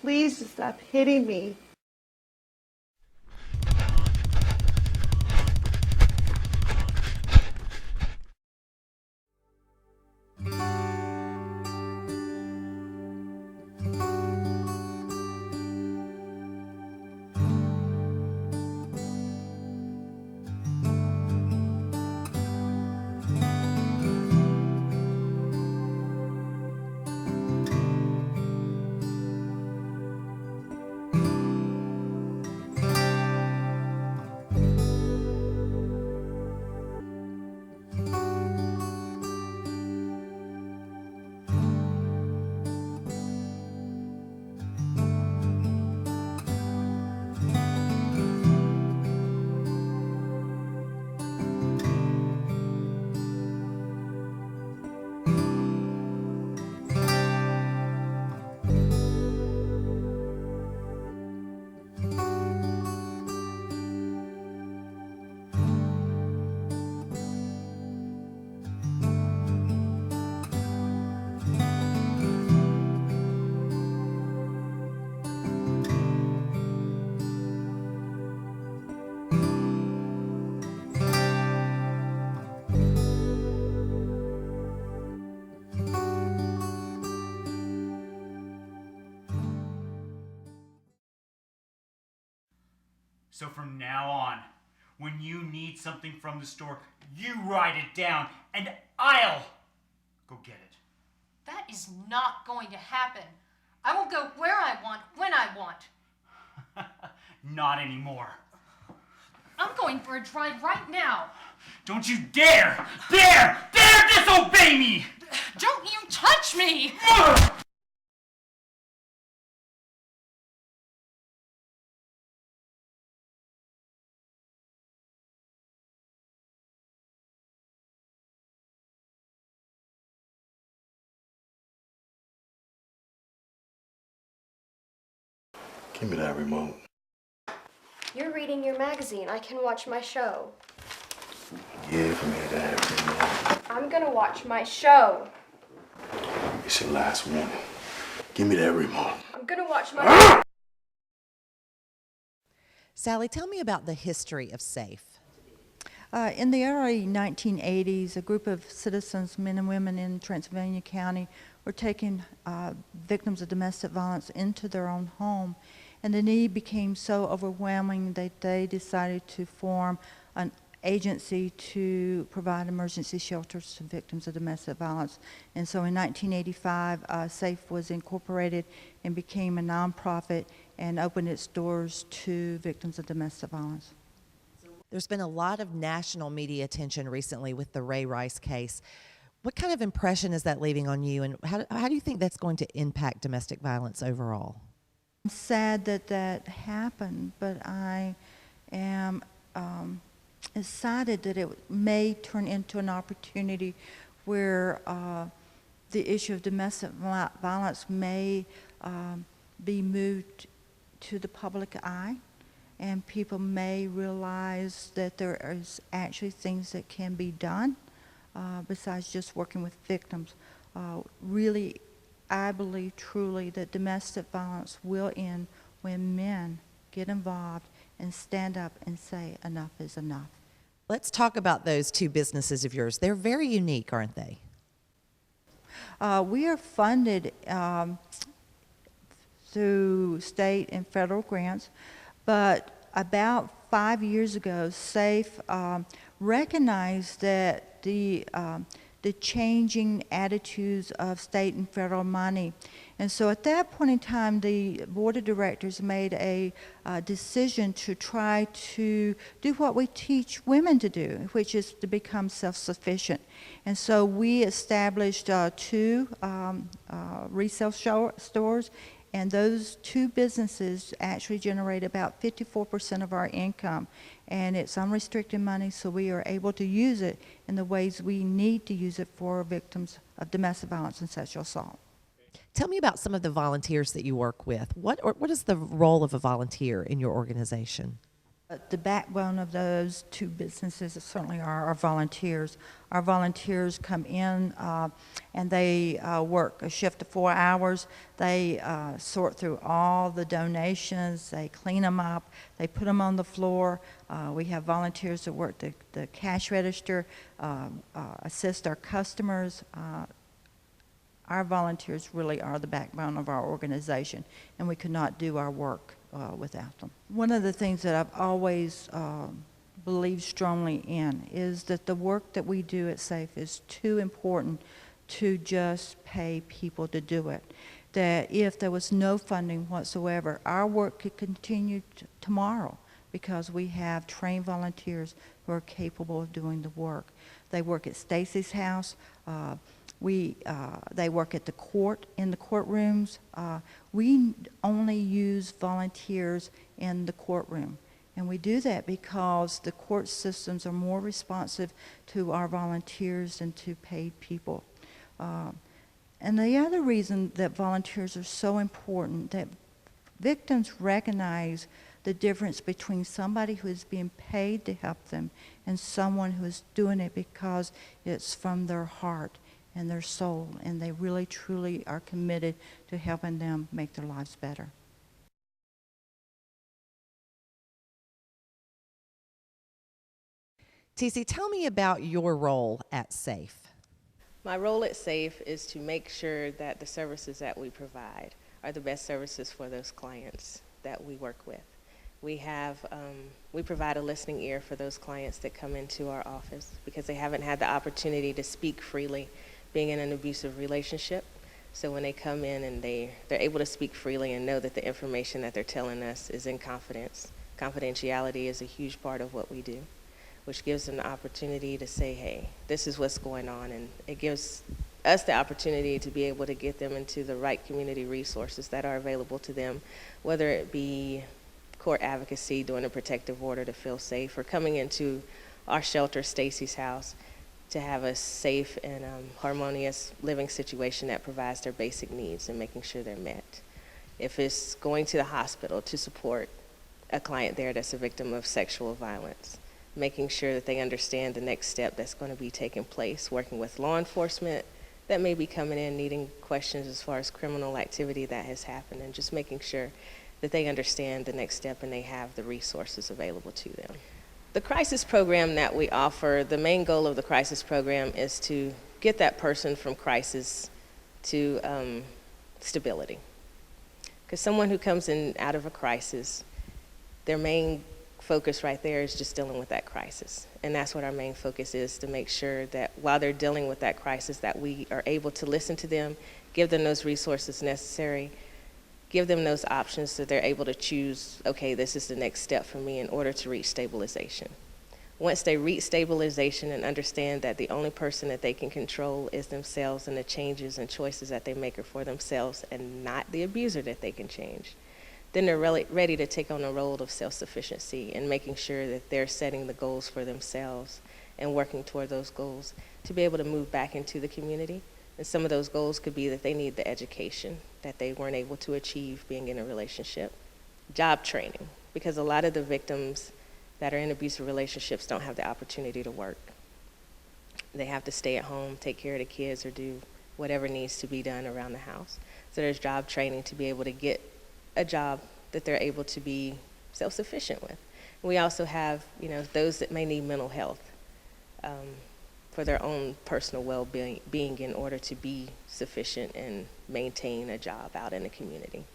Please stop hitting me. So from now on, when you need something from the store, you write it down and I'll go get it. That is not going to happen. I will go where I want, when I want. Not anymore. I'm going for a drive right now. Don't you dare disobey me! Don't you touch me! Give me that remote. You're reading your magazine. I can watch my show. Give me that remote. I'm gonna watch my show. It's your last warning. Give me that remote. I'm gonna watch my Sally, tell me about the history of SAFE. In the early 1980s, a group of citizens, men and women in Transylvania County, were taking victims of domestic violence into their own home. And the need became so overwhelming that they decided to form an agency to provide emergency shelters to victims of domestic violence. And so in 1985, SAFE was incorporated and became a nonprofit and opened its doors to victims of domestic violence. There's been a lot of national media attention recently with the Ray Rice case. What kind of impression is that leaving on you, and how do you think that's going to impact domestic violence overall? I'm sad that that happened, but I am excited that it may turn into an opportunity where the issue of domestic violence may be moved to the public eye, and people may realize that there is actually things that can be done besides just working with victims. Really, I believe truly that domestic violence will end when men get involved and stand up and say enough is enough. Let's talk about those two businesses of yours. They're very unique, aren't they? We are funded through state and federal grants, but about 5 years ago, SAFE recognized that the changing attitudes of state and federal money. And so at that point in time, the board of directors made a decision to try to do what we teach women to do, which is to become self-sufficient. And so we established two resale stores, and those two businesses actually generate about 54% of our income. And it's unrestricted money, so we are able to use it in the ways we need to use it for victims of domestic violence and sexual assault. Tell me about some of the volunteers that you work with. What is the role of a volunteer in your organization? The backbone of those two businesses certainly are our volunteers. Our volunteers come in and they work a shift of 4 hours. They sort through all the donations, they clean them up, they put them on the floor. We have volunteers that work the cash register, assist our customers. Our volunteers really are the backbone of our organization, and we could not do our work without them. One of the things that I've always believed strongly in is that the work that we do at SAFE is too important to just pay people to do it. That if there was no funding whatsoever, our work could continue tomorrow because we have trained volunteers who are capable of doing the work. They work at Stacy's house. They work at the court, in the courtrooms. We only use volunteers in the courtroom. And we do that because the court systems are more responsive to our volunteers than to paid people. And the other reason that volunteers are so important, that victims recognize the difference between somebody who is being paid to help them and someone who is doing it because it's from their heart and their soul, and they really truly are committed to helping them make their lives better. TC, tell me about your role at SAFE. My role at SAFE is to make sure that the services that we provide are the best services for those clients that we work with. We provide a listening ear for those clients that come into our office because they haven't had the opportunity to speak freely being in an abusive relationship. So when they come in and they're able to speak freely and know that the information that they're telling us is in confidence. Confidentiality is a huge part of what we do, which gives them the opportunity to say, hey, this is what's going on, and it gives us the opportunity to be able to get them into the right community resources that are available to them, whether it be court advocacy, doing a protective order to feel safe, or coming into our shelter, Stacy's house, to have a safe and harmonious living situation that provides their basic needs and making sure they're met. If it's going to the hospital to support a client there that's a victim of sexual violence, making sure that they understand the next step that's going to be taking place, working with law enforcement that may be coming in needing questions as far as criminal activity that has happened, and just making sure that they understand the next step and they have the resources available to them. The crisis program that we offer, the main goal of the crisis program is to get that person from crisis to stability. Because someone who comes in out of a crisis, their main focus right there is just dealing with that crisis. And that's what our main focus is, to make sure that while they're dealing with that crisis, that we are able to listen to them, give them those resources necessary, give them those options so they're able to choose, okay, this is the next step for me in order to reach stabilization. Once they reach stabilization and understand that the only person that they can control is themselves and the changes and choices that they make are for themselves and not the abuser that they can change, then they're really ready to take on a role of self-sufficiency and making sure that they're setting the goals for themselves and working toward those goals to be able to move back into the community. And some of those goals could be that they need the education that they weren't able to achieve being in a relationship. Job training, because a lot of the victims that are in abusive relationships don't have the opportunity to work. They have to stay at home, take care of the kids, or do whatever needs to be done around the house. So there's job training to be able to get a job that they're able to be self-sufficient with. We also have, those that may need mental health for their own personal well-being in order to be sufficient and maintain a job out in the community.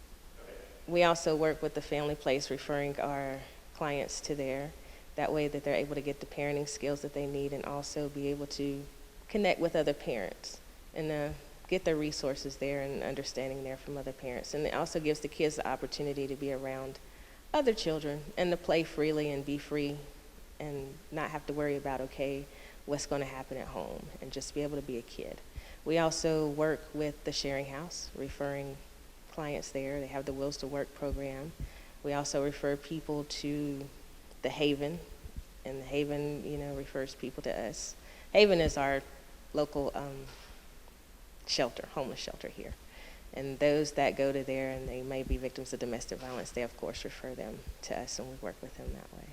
We also work with the Family Place, referring our clients to there. That way that they're able to get the parenting skills that they need and also be able to connect with other parents and get their resources there and understanding there from other parents. And it also gives the kids the opportunity to be around other children and to play freely and be free and not have to worry about, okay, what's going to happen at home, and just be able to be a kid. We also work with the Sharing House, referring clients there. They have the Wills to Work program. We also refer people to the Haven, and the Haven, refers people to us. Haven is our local shelter, homeless shelter here. And those that go to there and they may be victims of domestic violence, they of course refer them to us, and we work with them that way.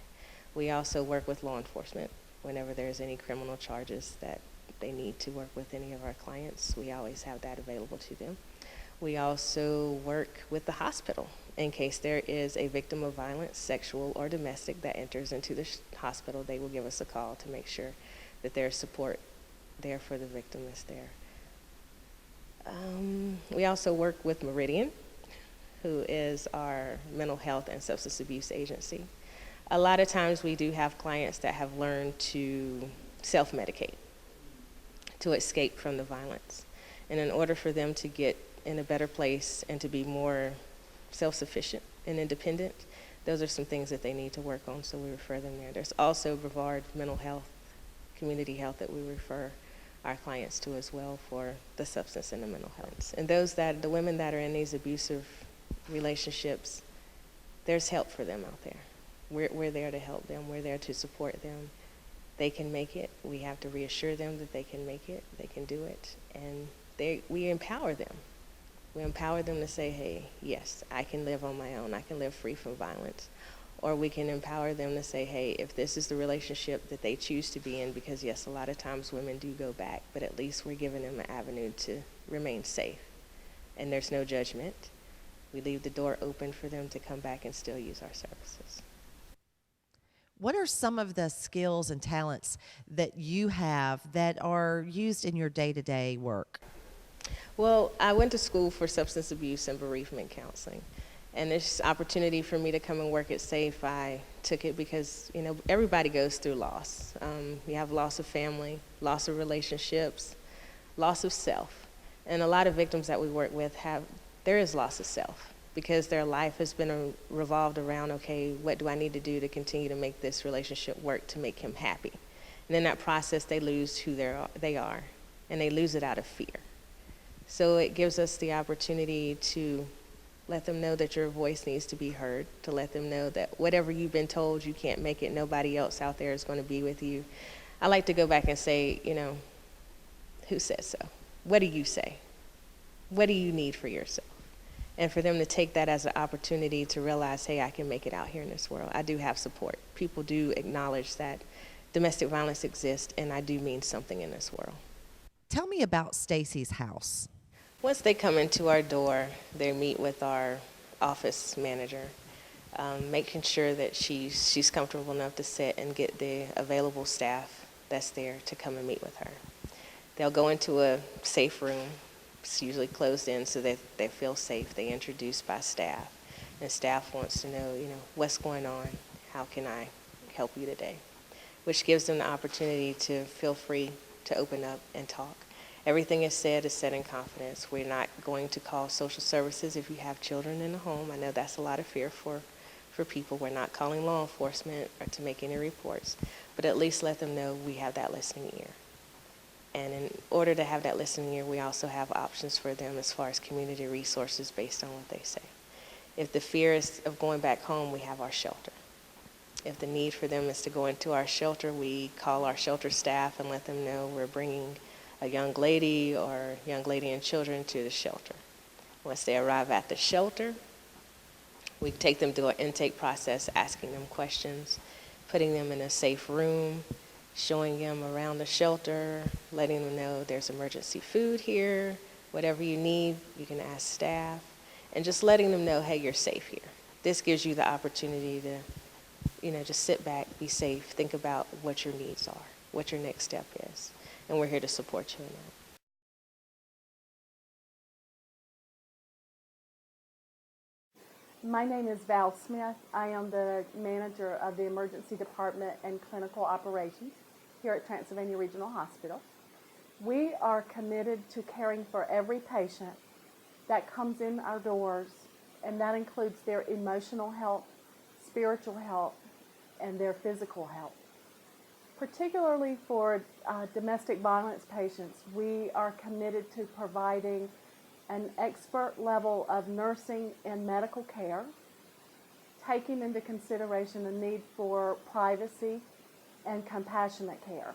We also work with law enforcement whenever there's any criminal charges that they need to work with any of our clients. We always have that available to them. We also work with the hospital in case there is a victim of violence, sexual or domestic, that enters into the hospital. They will give us a call to make sure that there's support there for the victim that's there. We also work with Meridian, who is our mental health and substance abuse agency. A lot of times we do have clients that have learned to self-medicate to escape from the violence. And in order for them to get in a better place and to be more self-sufficient and independent, those are some things that they need to work on, so we refer them there. There's also Brevard Mental Health, Community Health, that we refer our clients to as well for the substance and the mental health. And the women that are in these abusive relationships, there's help for them out there. We're there to help them. We're there to support them. They can make it. We have to reassure them that they can make it, they can do it, and we empower them. We empower them to say, hey, yes, I can live on my own. I can live free from violence. Or we can empower them to say, hey, if this is the relationship that they choose to be in, because yes, a lot of times women do go back, but at least we're giving them an avenue to remain safe. And there's no judgment. We leave the door open for them to come back and still use our services. What are some of the skills and talents that you have that are used in your day-to-day work? Well, I went to school for substance abuse and bereavement counseling. And this opportunity for me to come and work at SAFE, I took it because, everybody goes through loss. You have loss of family, loss of relationships, loss of self. And a lot of victims that we work with there is loss of self because their life has been revolved around, okay, what do I need to do to continue to make this relationship work to make him happy? And in that process, they lose who they are, and they lose it out of fear. So it gives us the opportunity to let them know that your voice needs to be heard, to let them know that whatever you've been told, you can't make it, nobody else out there is going to be with you. I like to go back and say, who says so? What do you say? What do you need for yourself? And for them to take that as an opportunity to realize, hey, I can make it out here in this world. I do have support. People do acknowledge that domestic violence exists, and I do mean something in this world. Tell me about Stacy's house. Once they come into our door, they meet with our office manager, making sure that she's comfortable enough to sit and get the available staff that's there to come and meet with her. They'll go into a safe room. It's usually closed in so that they feel safe. They're introduced by staff, and staff wants to know, what's going on? How can I help you today? Which gives them the opportunity to feel free to open up and talk. Everything is said in confidence. We're not going to call social services if you have children in the home. I know that's a lot of fear for people. We're not calling law enforcement or to make any reports, but at least let them know we have that listening ear. And in order to have that listening ear, we also have options for them as far as community resources based on what they say. If the fear is of going back home, we have our shelter. If the need for them is to go into our shelter, we call our shelter staff and let them know we're bringing a young lady or young lady and children to the shelter. Once they arrive at the shelter, we take them through an intake process, asking them questions, putting them in a safe room, showing them around the shelter, letting them know there's emergency food here, whatever you need, you can ask staff, and just letting them know, hey, you're safe here. This gives you the opportunity to, just sit back, be safe, think about what your needs are, what your next step is, and we're here to support you in that. My name is Val Smith. I am the manager of the Emergency Department and Clinical Operations here at Transylvania Regional Hospital. We are committed to caring for every patient that comes in our doors, and that includes their emotional health, spiritual health, and their physical health. Particularly for domestic violence patients, we are committed to providing an expert level of nursing and medical care, taking into consideration the need for privacy and compassionate care.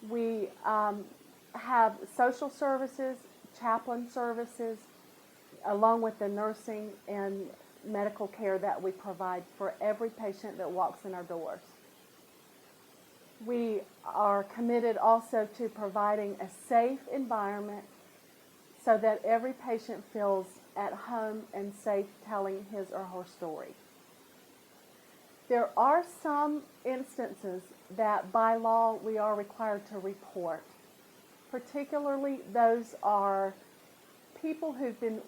We have social services, chaplain services, along with the nursing and medical care that we provide for every patient that walks in our doors. We are committed also to providing a safe environment so that every patient feels at home and safe telling his or her story. There are some instances that by law we are required to report. Particularly those are people who've been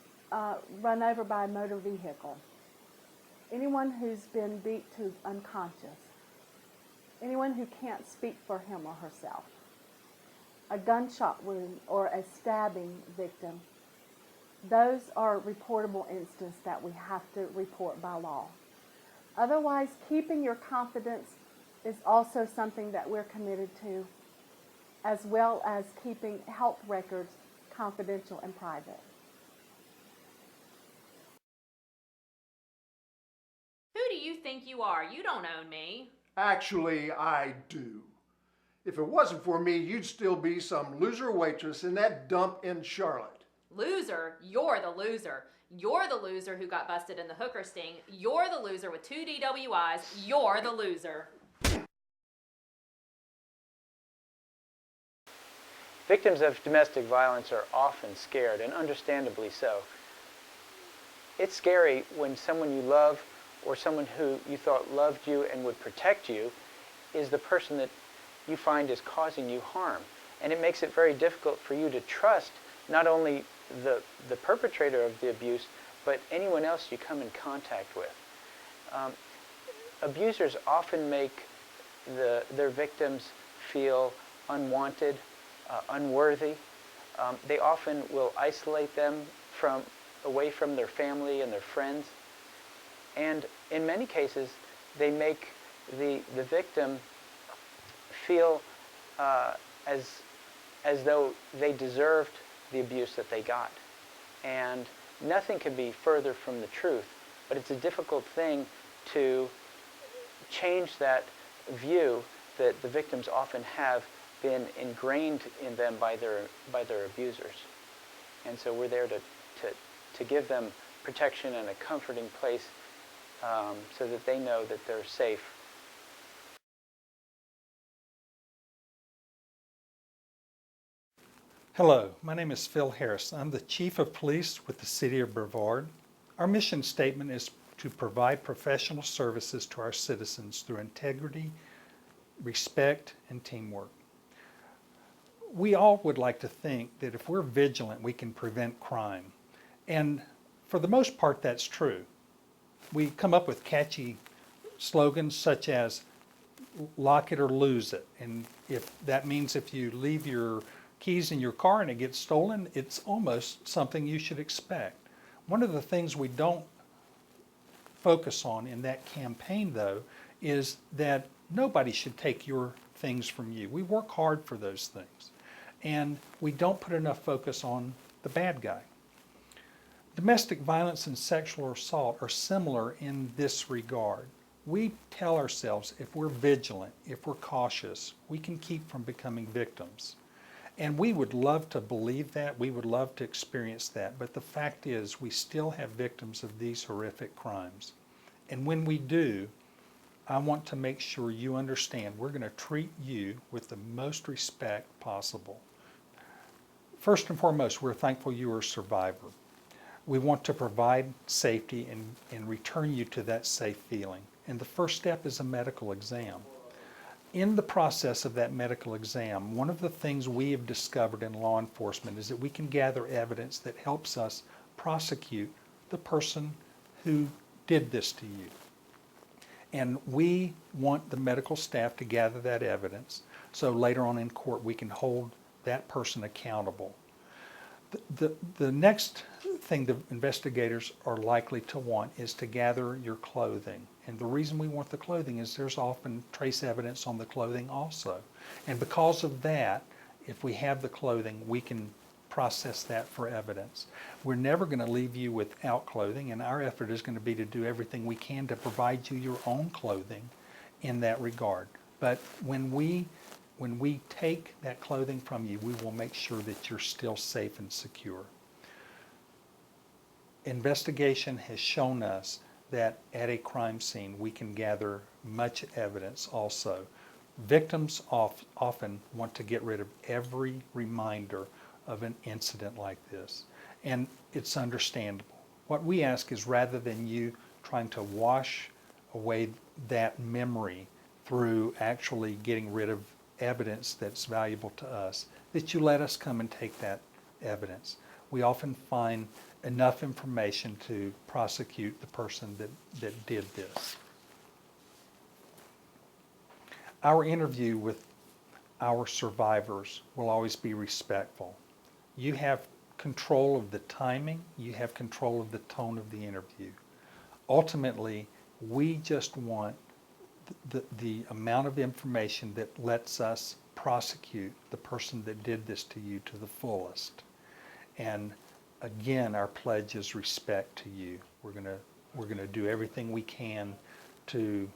run over by a motor vehicle, anyone who's been beat to unconscious, anyone who can't speak for him or herself, a gunshot wound or a stabbing victim. Those are reportable instances that we have to report by law. Otherwise, keeping your confidence is also something that we're committed to, as well as keeping health records confidential and private. Who do you think you are? You don't own me. Actually, I do. If it wasn't for me, you'd still be some loser waitress in that dump in Charlotte. Loser? You're the loser. You're the loser who got busted in the hooker sting. You're the loser with 2 DWIs. You're the loser. Victims of domestic violence are often scared, and understandably so. It's scary when someone you love or someone who you thought loved you and would protect you is the person that you find is causing you harm. And it makes it very difficult for you to trust not only the perpetrator of the abuse, but anyone else you come in contact with. Abusers often make their victims feel unwanted, unworthy. They often will isolate them away from their family and their friends. And in many cases, they make the victim feel as though they deserved the abuse that they got. And nothing could be further from the truth, but it's a difficult thing to change that view that the victims often have been ingrained in them by their abusers. And so we're there to give them protection and a comforting place so that they know that they're safe. Hello, my name is Phil Harris. I'm the Chief of Police with the City of Brevard. Our mission statement is to provide professional services to our citizens through integrity, respect, and teamwork. We all would like to think that if we're vigilant, we can prevent crime. And for the most part, that's true. We come up with catchy slogans such as lock it or lose it. And if that means if you leave your keys in your car and it gets stolen, it's almost something you should expect. One of the things we don't focus on in that campaign, though, is that nobody should take your things from you. We work hard for those things. And we don't put enough focus on the bad guy. Domestic violence and sexual assault are similar in this regard. We tell ourselves if we're vigilant, if we're cautious, we can keep from becoming victims. And we would love to believe that, we would love to experience that, but the fact is we still have victims of these horrific crimes. And when we do, I want to make sure you understand we're going to treat you with the most respect possible. First and foremost, we're thankful you are a survivor. We want to provide safety and return you to that safe feeling. And the first step is a medical exam. In the process of that medical exam, one of the things we have discovered in law enforcement is that we can gather evidence that helps us prosecute the person who did this to you. And we want the medical staff to gather that evidence so later on in court we can hold that person accountable. The next thing the investigators are likely to want is to gather your clothing. And the reason we want the clothing is there's often trace evidence on the clothing also. And because of that, if we have the clothing, we can process that for evidence. We're never going to leave you without clothing, and our effort is going to be to do everything we can to provide you your own clothing in that regard. But when we take that clothing from you, we will make sure that you're still safe and secure. investigation has shown us that at a crime scene we can gather much evidence also. Victims often want to get rid of every reminder of an incident like this, and it's understandable. What we ask is, rather than you trying to wash away that memory through actually getting rid of evidence that's valuable to us, that you let us come and take that evidence. We often find enough information to prosecute the person that did this. Our interview with our survivors will always be respectful. You have control of the timing, you have control of the tone of the interview. Ultimately, we just want the amount of information that lets us prosecute the person that did this to you to the fullest. And again, our pledge is respect to you. We're gonna do everything we can to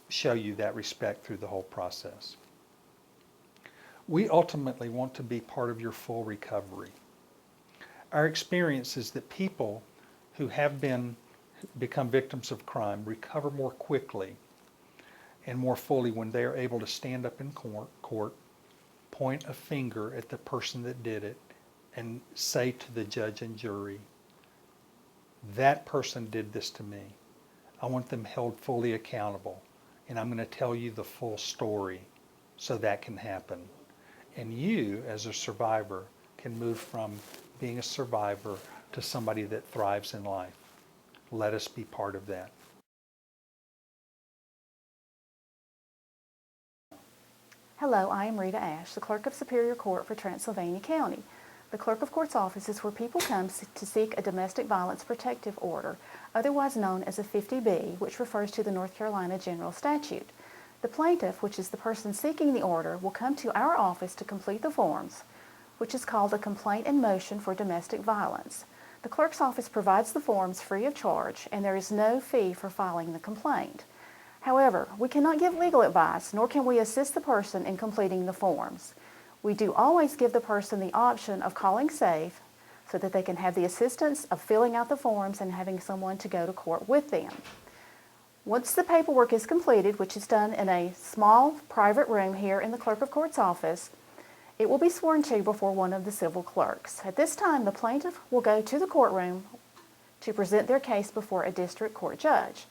show you that respect through the whole process. We ultimately want to be part of your full recovery. Our experience is that people who have become victims of crime recover more quickly and more fully when they are able to stand up in court, point a finger at the person that did it, and say to the judge and jury, that person did this to me. I want them held fully accountable, and I'm going to tell you the full story so that can happen. And you, as a survivor, can move from being a survivor to somebody that thrives in life. Let us be part of that. Hello, I am Rita Ash, the Clerk of Superior Court for Transylvania County. The Clerk of Court's office is where people come to seek a domestic violence protective order, otherwise known as a 50B, which refers to the North Carolina General Statute. The plaintiff, which is the person seeking the order, will come to our office to complete the forms, which is called a complaint in motion for domestic violence. The clerk's office provides the forms free of charge, and there is no fee for filing the complaint. However, we cannot give legal advice, nor can we assist the person in completing the forms. We do always give the person the option of calling SAFE so that they can have the assistance of filling out the forms and having someone to go to court with them. Once the paperwork is completed, which is done in a small private room here in the Clerk of Court's office, it will be sworn to before one of the civil clerks. At this time, the plaintiff will go to the courtroom to present their case before a district court judge.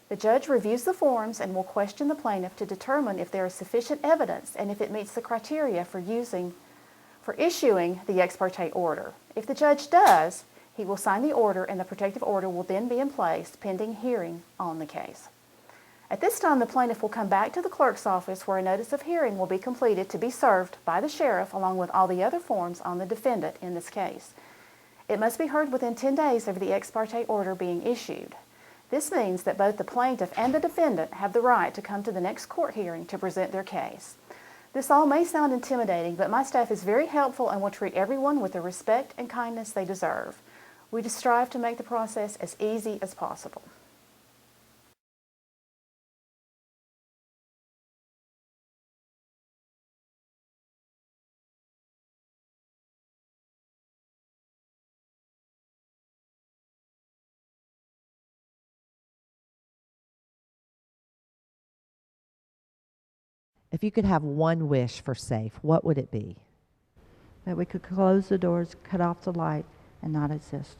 The judge reviews the forms and will question the plaintiff to determine if there is sufficient evidence and if it meets the criteria for issuing the ex parte order. If the judge does, he will sign the order, and the protective order will then be in place pending hearing on the case. At this time, the plaintiff will come back to the clerk's office where a notice of hearing will be completed to be served by the sheriff along with all the other forms on the defendant in this case. It must be heard within 10 days of the ex parte order being issued. This means that both the plaintiff and the defendant have the right to come to the next court hearing to present their case. This all may sound intimidating, but my staff is very helpful and will treat everyone with the respect and kindness they deserve. We just strive to make the process as easy as possible. If you could have one wish for SAFE, what would it be? That we could close the doors, cut off the light, and not exist.